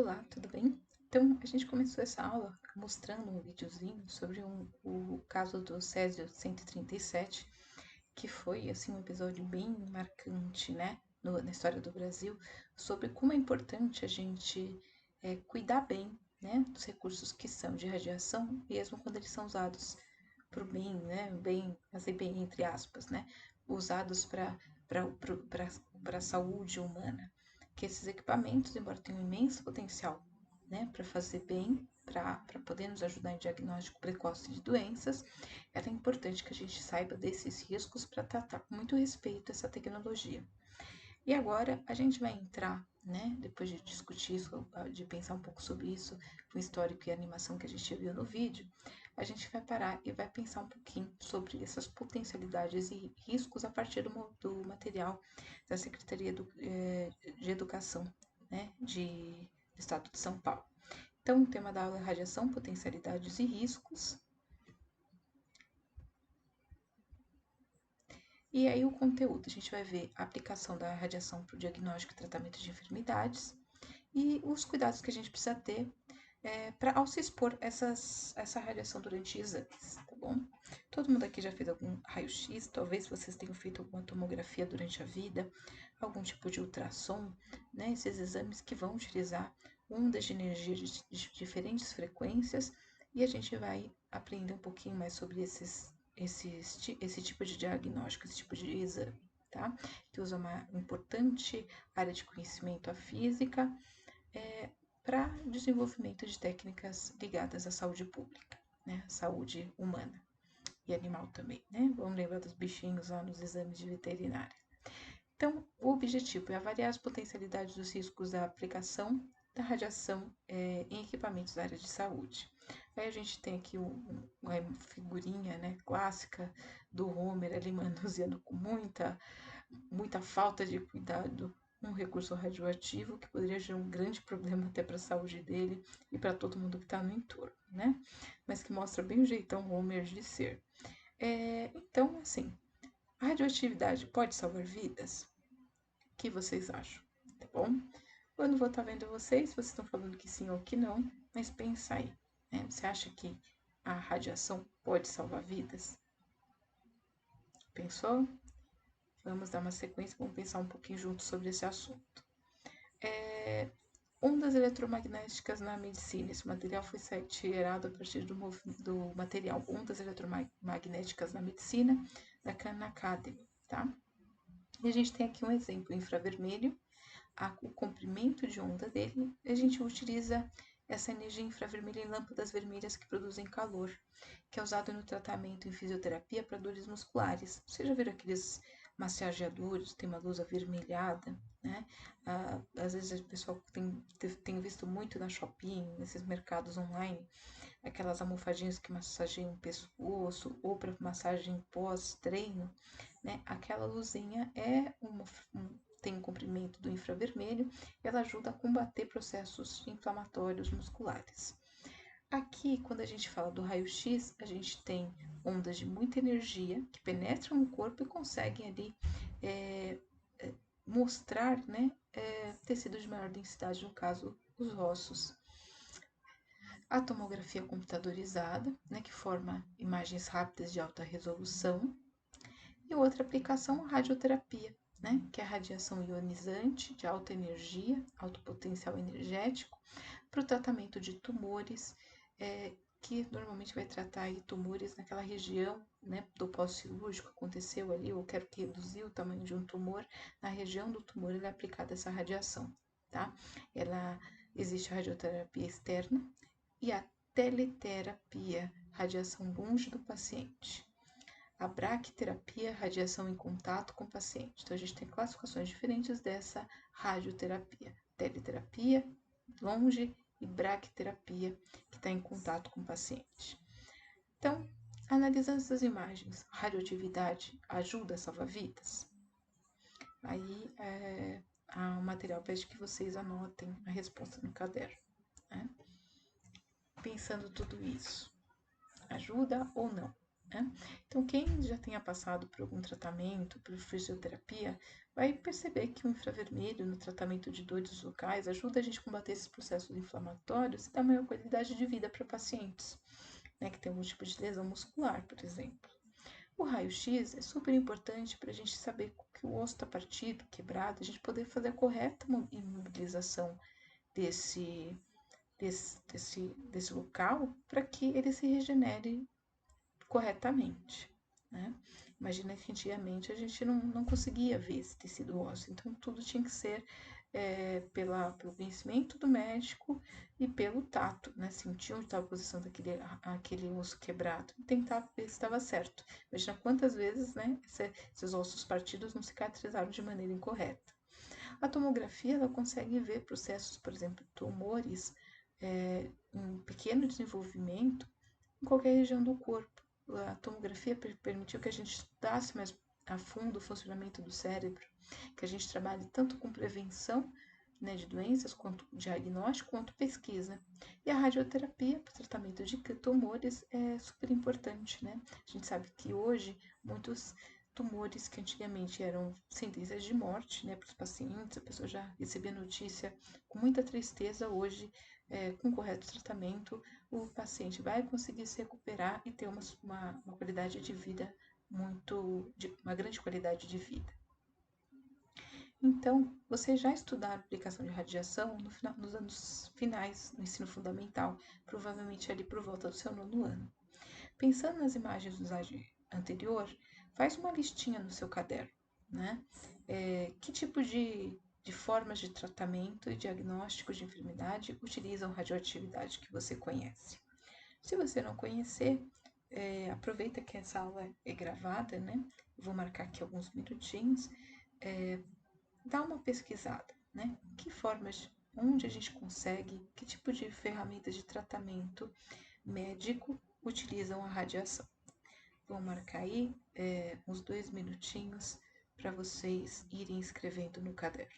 Olá, tudo bem? Então, a gente começou essa aula mostrando um videozinho sobre o caso do Césio 137, que foi, assim, um episódio bem marcante, né, na história do Brasil, sobre como é importante a gente cuidar bem, né, dos recursos que são de radiação, mesmo quando eles são usados para o bem, né, bem, assim, bem entre aspas, né, usados para a saúde humana, que esses equipamentos, embora tenham um imenso potencial, né, para fazer bem, para poder nos ajudar em diagnóstico precoce de doenças, é importante que a gente saiba desses riscos para tratar com muito respeito essa tecnologia. E agora a gente vai entrar, né, depois de discutir isso, de pensar um pouco sobre isso, com o histórico e a animação que a gente viu no vídeo, a gente vai parar e vai pensar um pouquinho sobre essas potencialidades e riscos a partir do material da Secretaria de Educação, né, do Estado de São Paulo. Então, o tema da aula é radiação, potencialidades e riscos. E aí o conteúdo, a gente vai ver a aplicação da radiação para o diagnóstico e tratamento de enfermidades e os cuidados que a gente precisa ter ao se expor essa radiação durante exames, tá bom? Todo mundo aqui já fez algum raio-x, talvez vocês tenham feito alguma tomografia durante a vida, algum tipo de ultrassom, né? Esses exames que vão utilizar ondas de energia de diferentes frequências e a gente vai aprender um pouquinho mais sobre esse tipo de diagnóstico, esse tipo de exame, tá? Que usa uma importante área de conhecimento, a física, para desenvolvimento de técnicas ligadas à saúde pública, né? Saúde humana e animal também, né? Vamos lembrar dos bichinhos lá nos exames de veterinária. Então, o objetivo é avaliar as potencialidades dos riscos da aplicação da radiação em equipamentos da área de saúde. Aí a gente tem aqui uma figurinha, né, clássica do Homer ali manuseando com muita falta de cuidado um recurso radioativo que poderia gerar um grande problema até para a saúde dele e para todo mundo que está no entorno, né? Mas que mostra bem o jeitão Homer de ser. Então, assim, a radioatividade pode salvar vidas? O que vocês acham? Tá bom? Eu não vou estar vendo vocês estão falando que sim ou que não, mas pensa aí, né? Você acha que a radiação pode salvar vidas? Pensou? Vamos dar uma sequência, vamos pensar um pouquinho juntos sobre esse assunto. Ondas eletromagnéticas na medicina. Esse material foi gerado a partir do material Ondas eletromagnéticas na medicina, da Khan Academy, tá? E a gente tem aqui um exemplo infravermelho, o comprimento de onda dele, a gente utiliza essa energia infravermelha em lâmpadas vermelhas que produzem calor, que é usado no tratamento em fisioterapia para dores musculares. Você já viram aqueles massageadores, tem uma luz avermelhada, né? Às vezes o pessoal tem visto muito na Shopping, nesses mercados online, aquelas almofadinhas que massageiam o pescoço ou para massagem pós-treino, né? Aquela luzinha tem um comprimento do infravermelho e ela ajuda a combater processos inflamatórios musculares. Aqui, quando a gente fala do raio-x, a gente tem ondas de muita energia que penetram no corpo e conseguem ali mostrar, né, tecidos de maior densidade, no caso, os ossos. A tomografia computadorizada, né, que forma imagens rápidas de alta resolução. E outra aplicação, a radioterapia, né, que é a radiação ionizante de alta energia, alto potencial energético, para o tratamento de tumores, que normalmente vai tratar aí tumores naquela região, né, do pós-cirúrgico, aconteceu ali, eu quero que reduzir o tamanho de um tumor, na região do tumor é aplicada essa radiação, tá? Existe a radioterapia externa e a teleterapia, radiação longe do paciente. A braquiterapia, radiação em contato com o paciente. Então, a gente tem classificações diferentes dessa radioterapia. Teleterapia, longe, e braquiterapia, que está em contato com o paciente. Então, analisando essas imagens, a radioatividade ajuda a salvar vidas? Aí, o material pede que vocês anotem a resposta no caderno, né? Pensando tudo isso, ajuda ou não? Né? Então, quem já tenha passado por algum tratamento, por fisioterapia, vai perceber que o infravermelho no tratamento de dores locais ajuda a gente a combater esses processos inflamatórios e dá maior qualidade de vida para pacientes, né, que tem algum tipo de lesão muscular, por exemplo. O raio-x é super importante para a gente saber que o osso está partido, quebrado, a gente poder fazer a correta imobilização desse, desse local para que ele se regenere corretamente, né? Imagina que antigamente a gente não conseguia ver esse tecido ósseo, então tudo tinha que ser pelo conhecimento do médico e pelo tato, né? Sentir onde estava a posição aquele osso quebrado e tentar ver se estava certo. Imagina quantas vezes, né, esses ossos partidos não cicatrizaram de maneira incorreta. A tomografia ela consegue ver processos, por exemplo, tumores em pequeno desenvolvimento em qualquer região do corpo. A tomografia permitiu que a gente estudasse mais a fundo o funcionamento do cérebro, que a gente trabalhe tanto com prevenção, né, de doenças, quanto diagnóstico, quanto pesquisa. E a radioterapia para o tratamento de tumores é super importante, né? A gente sabe que hoje muitos tumores que antigamente eram sentenças de morte, né, para os pacientes, a pessoa já recebia notícia com muita tristeza, hoje, com o correto tratamento, o paciente vai conseguir se recuperar e ter uma qualidade de vida uma grande qualidade de vida. Então, vocês já estudaram a aplicação de radiação nos anos finais do ensino fundamental, provavelmente ali por volta do seu nono ano. Pensando nas imagens do slide anterior, faz uma listinha no seu caderno, né? Que tipo de formas de tratamento e diagnóstico de enfermidade utilizam radioatividade que você conhece? Se você não conhecer, aproveita que essa aula é gravada, né? Vou marcar aqui alguns minutinhos. Dá uma pesquisada, né? Que formas, onde a gente consegue, que tipo de ferramentas de tratamento médico utilizam a radiação. Vou marcar aí uns 2 minutinhos para vocês irem escrevendo no caderno.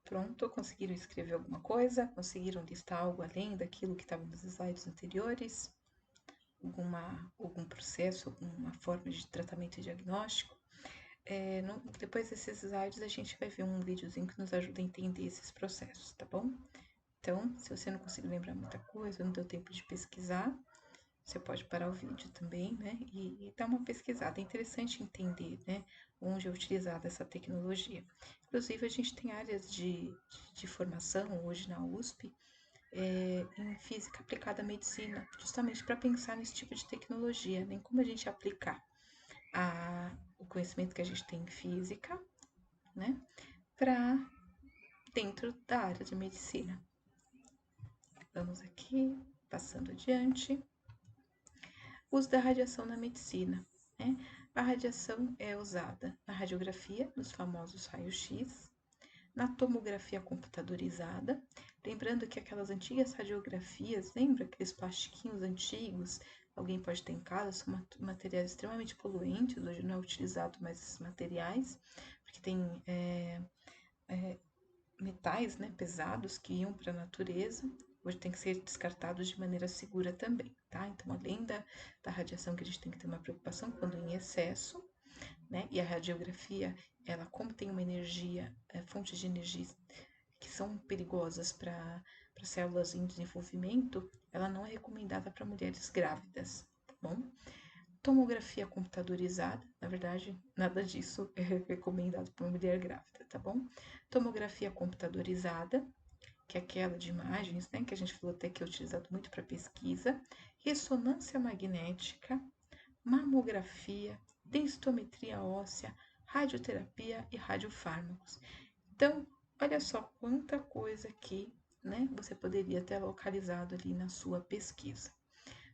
Pronto, conseguiram escrever alguma coisa? Conseguiram listar algo além daquilo que estava nos slides anteriores? Algum processo, alguma forma de tratamento e diagnóstico? Depois desses slides, a gente vai ver um videozinho que nos ajuda a entender esses processos, tá bom? Então, se você não conseguir lembrar muita coisa, não deu tempo de pesquisar, você pode parar o vídeo também, né? E dar uma pesquisada. É interessante entender, né? Onde é utilizada essa tecnologia. Inclusive, a gente tem áreas de formação hoje na USP em física aplicada à medicina, justamente para pensar nesse tipo de tecnologia, nem como a gente aplicar o conhecimento que a gente tem em física, né? Para dentro da área de medicina. Vamos aqui, passando adiante. Uso da radiação na medicina. Né? A radiação é usada na radiografia, nos famosos raios-x, na tomografia computadorizada, lembrando que aquelas antigas radiografias, lembra aqueles plastiquinhos antigos, alguém pode ter em casa, são materiais extremamente poluentes, hoje não é utilizado mais esses materiais, porque tem metais, né, pesados que iam para a natureza, hoje tem que ser descartados de maneira segura também, tá? Então, além da radiação que a gente tem que ter uma preocupação quando em excesso, né? E a radiografia, ela como tem uma energia, fontes de energia que são perigosas para células em desenvolvimento, ela não é recomendada para mulheres grávidas, tá bom? Tomografia computadorizada, na verdade, nada disso é recomendado para uma mulher grávida, tá bom? Tomografia computadorizada, que é aquela de imagens, né, que a gente falou até que é utilizado muito para pesquisa, ressonância magnética, mamografia, densitometria óssea, radioterapia e radiofármacos. Então, olha só quanta coisa que, né, você poderia ter localizado ali na sua pesquisa.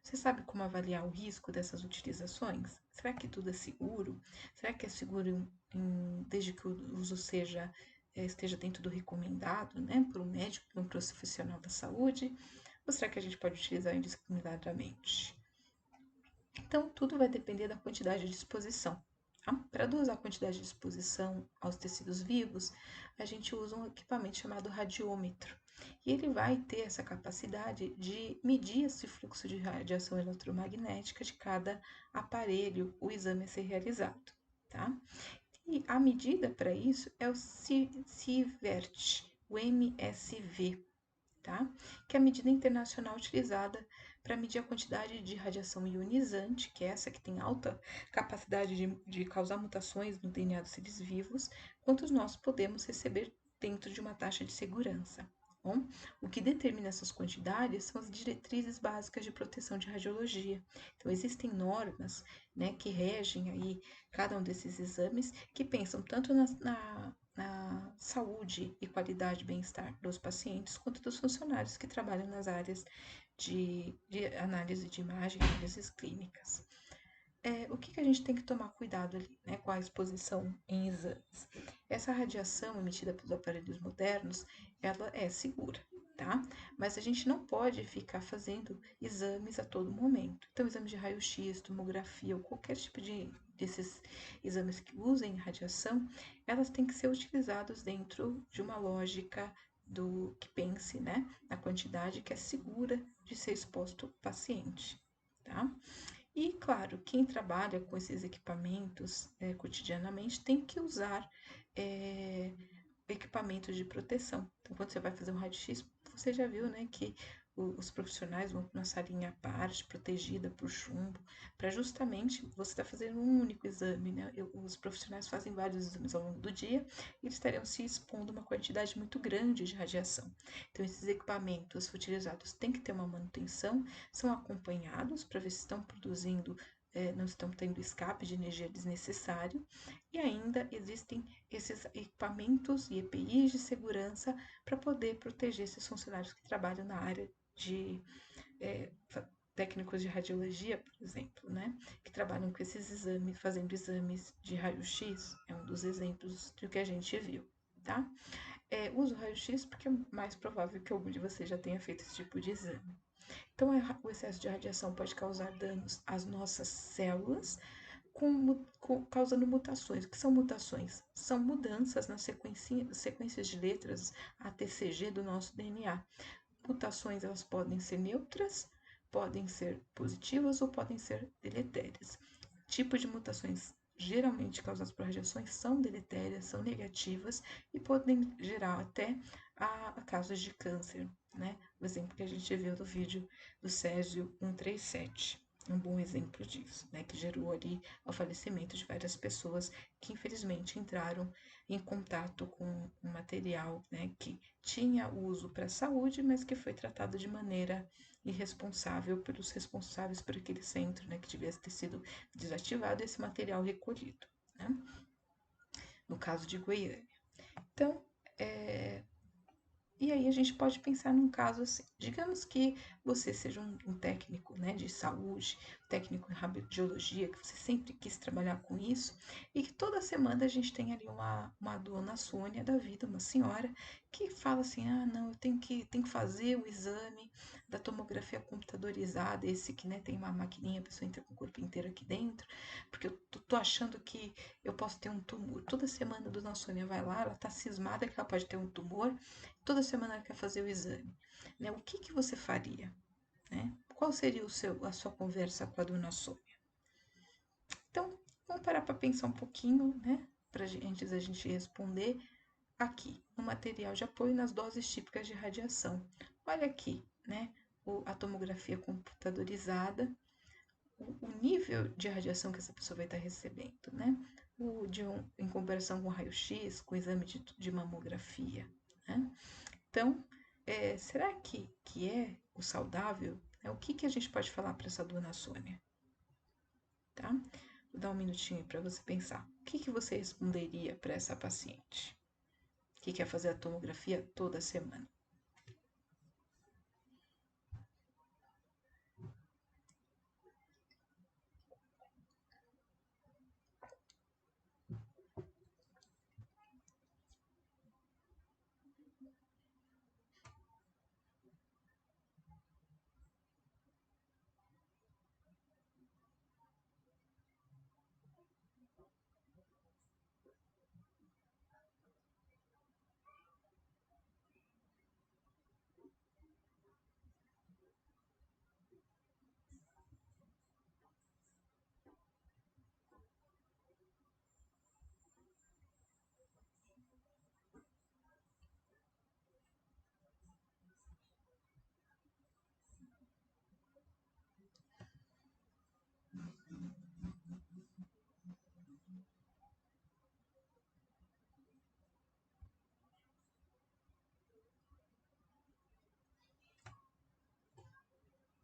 Você sabe como avaliar o risco dessas utilizações? Será que tudo é seguro? Será que é seguro desde que o uso esteja dentro do recomendado, né, por um médico, por um profissional da saúde? Ou será que a gente pode utilizar indiscriminadamente? Então, tudo vai depender da quantidade de exposição. Tá? Para dosar a quantidade de exposição aos tecidos vivos, a gente usa um equipamento chamado radiômetro. E ele vai ter essa capacidade de medir esse fluxo de radiação eletromagnética de cada aparelho, o exame a ser realizado. Tá? E a medida para isso é o Sievert, o MSV, tá? Que é a medida internacional utilizada para medir a quantidade de radiação ionizante, que é essa que tem alta capacidade de causar mutações no DNA dos seres vivos, quantos nós podemos receber dentro de uma taxa de segurança. Bom, o que determina essas quantidades são as diretrizes básicas de proteção de radiologia. Então, existem normas, né, que regem aí cada um desses exames, que pensam tanto na saúde e qualidade e bem-estar dos pacientes, quanto dos funcionários que trabalham nas áreas de análise de imagem, análises clínicas. O que a gente tem que tomar cuidado ali, né, com a exposição em exames? Essa radiação emitida pelos aparelhos modernos, ela é segura, tá? Mas a gente não pode ficar fazendo exames a todo momento. Então, exame de raio-x, tomografia ou qualquer tipo desses exames que usem radiação, elas têm que ser utilizados dentro de uma lógica do que pense, né, na quantidade que é segura de ser exposto o paciente, tá? E, claro, quem trabalha com esses equipamentos cotidianamente tem que usar equipamentos de proteção. Então, quando você vai fazer um raio-x, você já viu, né, que os profissionais vão para uma salinha à parte, protegida por chumbo, para justamente você estar fazendo um único exame, né? Os profissionais fazem vários exames ao longo do dia e eles estariam se expondo a uma quantidade muito grande de radiação. Então, esses equipamentos utilizados têm que ter uma manutenção, são acompanhados para ver se estão produzindo não estão tendo escape de energia desnecessário, e ainda existem esses equipamentos e EPIs de segurança para poder proteger esses funcionários que trabalham na área de técnicos de radiologia, por exemplo, né, que trabalham com esses exames, fazendo exames de raio-x, é um dos exemplos do que a gente viu, tá? Uso raio-x porque é mais provável que algum de vocês já tenha feito esse tipo de exame. Então, o excesso de radiação pode causar danos às nossas células, causando mutações. O que são mutações? São mudanças nas sequências de letras ATCG do nosso DNA. Mutações, elas podem ser neutras, podem ser positivas ou podem ser deletérias. Tipos de mutações geralmente causadas por radiações são deletérias, são negativas e podem gerar até a casos de câncer, né? O exemplo que a gente viu do vídeo do Césio 137. Um bom exemplo disso, né? Que gerou ali o falecimento de várias pessoas que infelizmente entraram em contato com um material, né, que tinha uso para a saúde, mas que foi tratado de maneira irresponsável pelos responsáveis por aquele centro, né, que devia ter sido desativado esse material recolhido, né? No caso de Goiânia. Então, e aí a gente pode pensar num caso assim. Digamos que você seja um técnico, né, de saúde, técnico em radiologia, que você sempre quis trabalhar com isso, e que toda semana a gente tem ali uma dona Sônia da vida, uma senhora, que fala assim, ah, não, eu tenho que fazer o exame da tomografia computadorizada, esse que, né, tem uma maquininha, a pessoa entra com o corpo inteiro aqui dentro, porque eu tô achando que eu posso ter um tumor. Toda semana a dona Sônia vai lá, ela tá cismada que ela pode ter um tumor, toda semana ela quer fazer o exame, né? O que você faria, né? Qual seria a sua conversa com a dona Sônia? Então, vamos parar para pensar um pouquinho, né? Antes da gente responder aqui, no material de apoio nas doses típicas de radiação. Olha aqui, né? A tomografia computadorizada, o nível de radiação que essa pessoa vai estar recebendo, né? Em comparação com raio-x, com o exame de mamografia, né? Então, será que é o saudável? O que a gente pode falar para essa dona Sônia? Tá? Vou dar um minutinho para você pensar. O que você responderia para essa paciente que quer fazer a tomografia toda semana?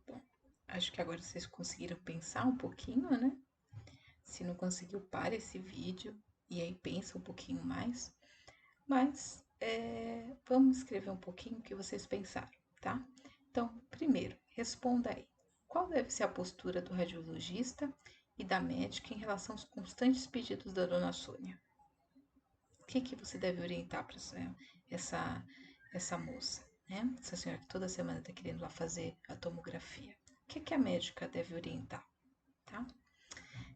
Bom, acho que agora vocês conseguiram pensar um pouquinho, né? Se não conseguiu, para esse vídeo e aí pensa um pouquinho mais. Mas vamos escrever um pouquinho o que vocês pensaram, tá? Então, primeiro, responda aí. Qual deve ser a postura do radiologista e da médica em relação aos constantes pedidos da dona Sônia? O que você deve orientar para essa moça, né? Essa senhora que toda semana está querendo lá fazer a tomografia. O que a médica deve orientar, tá?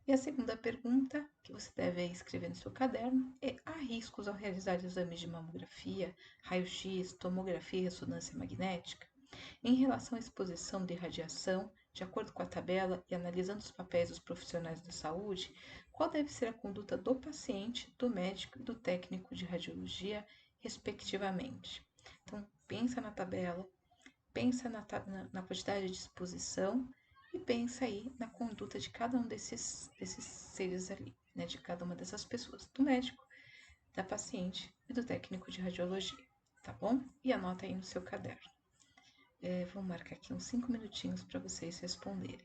E a segunda pergunta que você deve escrever no seu caderno é: há riscos ao realizar exames de mamografia, raio-x, tomografia e ressonância magnética? Em relação à exposição de radiação, de acordo com a tabela e analisando os papéis dos profissionais da saúde, qual deve ser a conduta do paciente, do médico e do técnico de radiologia, respectivamente? Então, pensa na tabela, pensa na quantidade de exposição e pensa aí na conduta de cada um desses seres ali, né? De cada uma dessas pessoas, do médico, da paciente e do técnico de radiologia, tá bom? E anota aí no seu caderno. Vou marcar aqui uns 5 minutinhos para vocês responderem.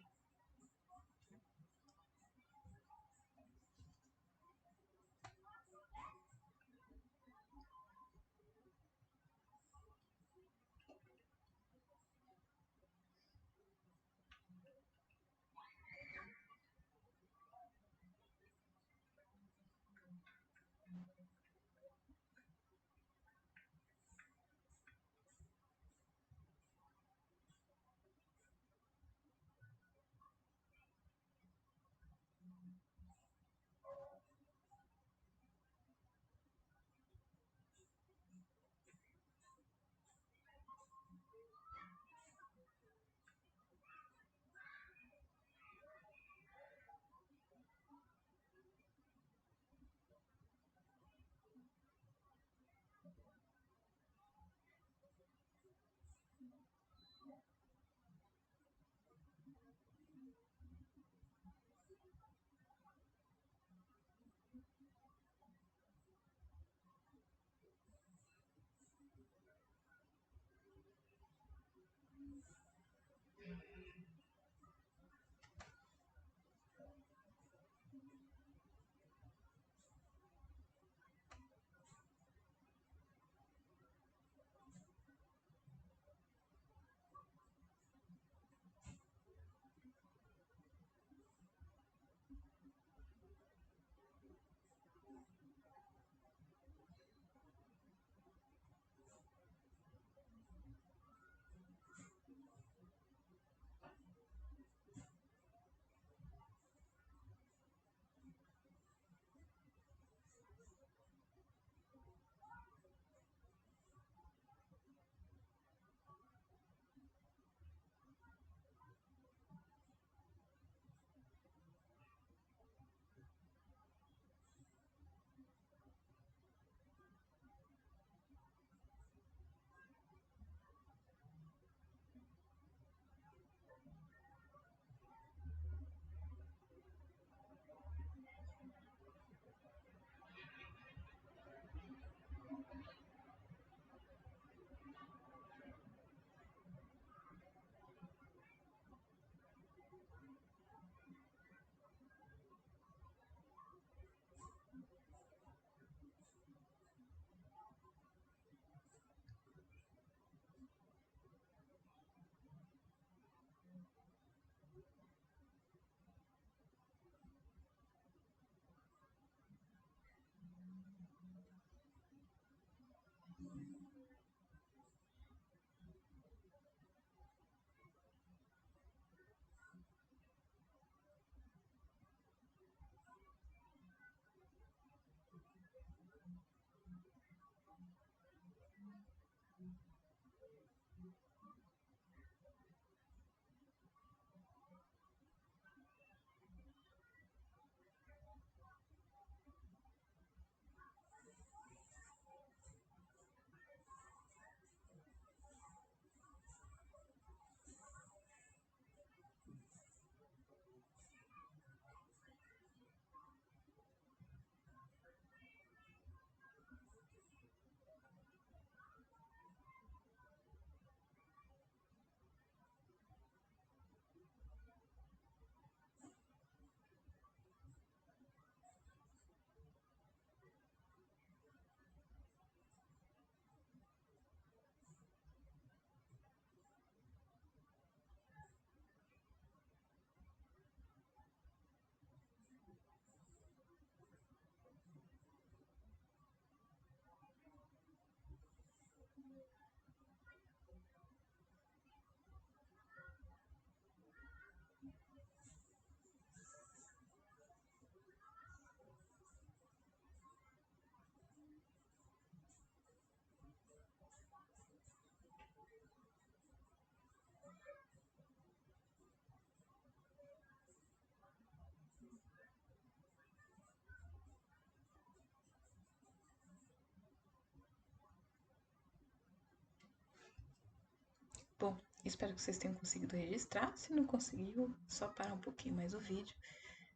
Bom, espero que vocês tenham conseguido registrar. Se não conseguiu, só parar um pouquinho mais o vídeo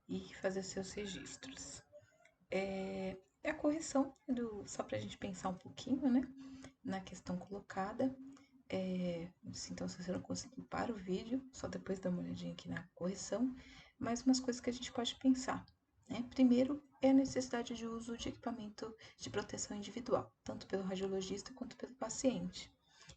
e fazer seus registros. A correção, só para a gente pensar um pouquinho, né, na questão colocada. Então, se você não conseguiu, para o vídeo, só depois dá uma olhadinha aqui na correção. Mais umas coisas que a gente pode pensar. Né? Primeiro, é a necessidade de uso de equipamento de proteção individual, tanto pelo radiologista quanto pelo paciente.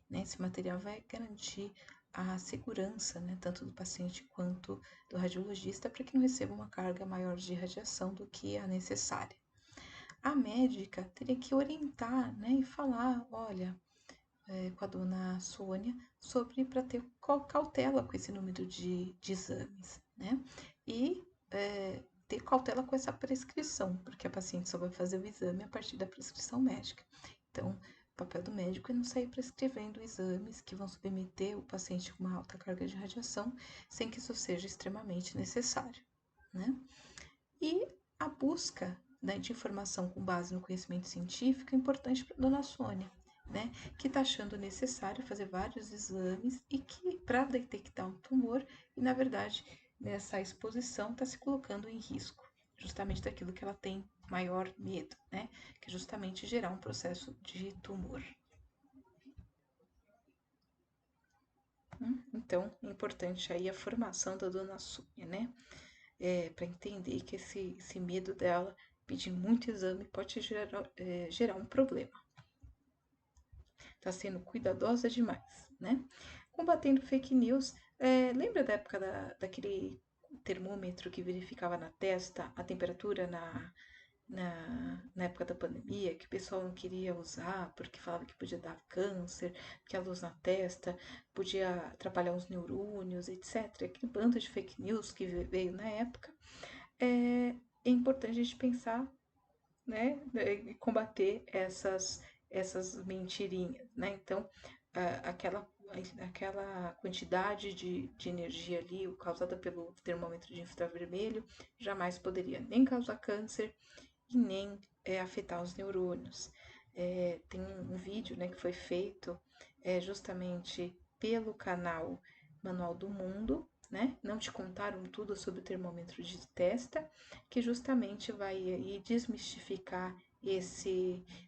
Né? Esse material vai garantir a segurança, né, tanto do paciente quanto do radiologista, para que não receba uma carga maior de radiação do que a necessária. A médica teria que orientar, né, e falar, olha, com a dona Sônia, sobre para ter cautela com esse número de exames, né? E ter cautela com essa prescrição, porque a paciente só vai fazer o exame a partir da prescrição médica. Então, o papel do médico é não sair prescrevendo exames que vão submeter o paciente com uma alta carga de radiação, sem que isso seja extremamente necessário, né? E a busca, né, de informação com base no conhecimento científico é importante para a dona Sônia, né, que está achando necessário fazer vários exames e que, para detectar um tumor, e na verdade, nessa exposição está se colocando em risco, justamente daquilo que ela tem maior medo, né, que é justamente gerar um processo de tumor. Então, é importante aí a formação da dona Sônia, né, para entender que esse medo dela pedir muito exame pode gerar um problema. Está sendo cuidadosa demais, né? Combatendo fake news. Lembra da época daquele termômetro que verificava na testa a temperatura na época da pandemia, que o pessoal não queria usar porque falava que podia dar câncer, que a luz na testa podia atrapalhar os neurônios, etc. Aquele bando de fake news que veio na época. É importante a gente pensar, né, e combater essas mentirinhas, né? Então, aquela quantidade de energia ali causada pelo termômetro de infravermelho jamais poderia nem causar câncer e nem afetar os neurônios. Tem um vídeo, né, que foi feito justamente pelo canal Manual do Mundo, né? Não te contaram tudo sobre o termômetro de testa, que justamente vai aí desmistificar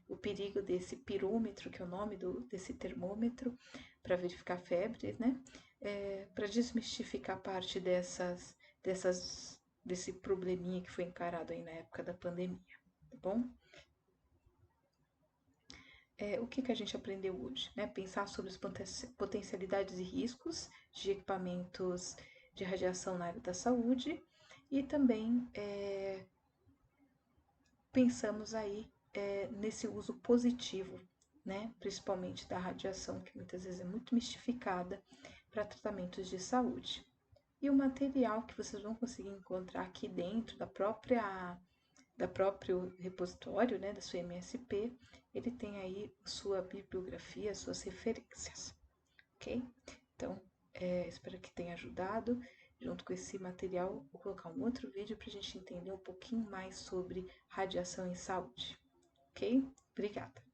o perigo desse pirômetro, que é o nome desse termômetro, para verificar febre, né? Para desmistificar parte desse probleminha que foi encarado aí na época da pandemia, tá bom? O que a gente aprendeu hoje? Né? Pensar sobre as potencialidades e riscos de equipamentos de radiação na área da saúde e também pensamos aí nesse uso positivo, né? Principalmente da radiação, que muitas vezes é muito mistificada para tratamentos de saúde. E o material que vocês vão conseguir encontrar aqui dentro da próprio repositório, né, da sua MSP, ele tem aí sua bibliografia, suas referências, ok? Então, espero que tenha ajudado. Junto com esse material, vou colocar um outro vídeo para a gente entender um pouquinho mais sobre radiação em saúde, ok? Obrigada!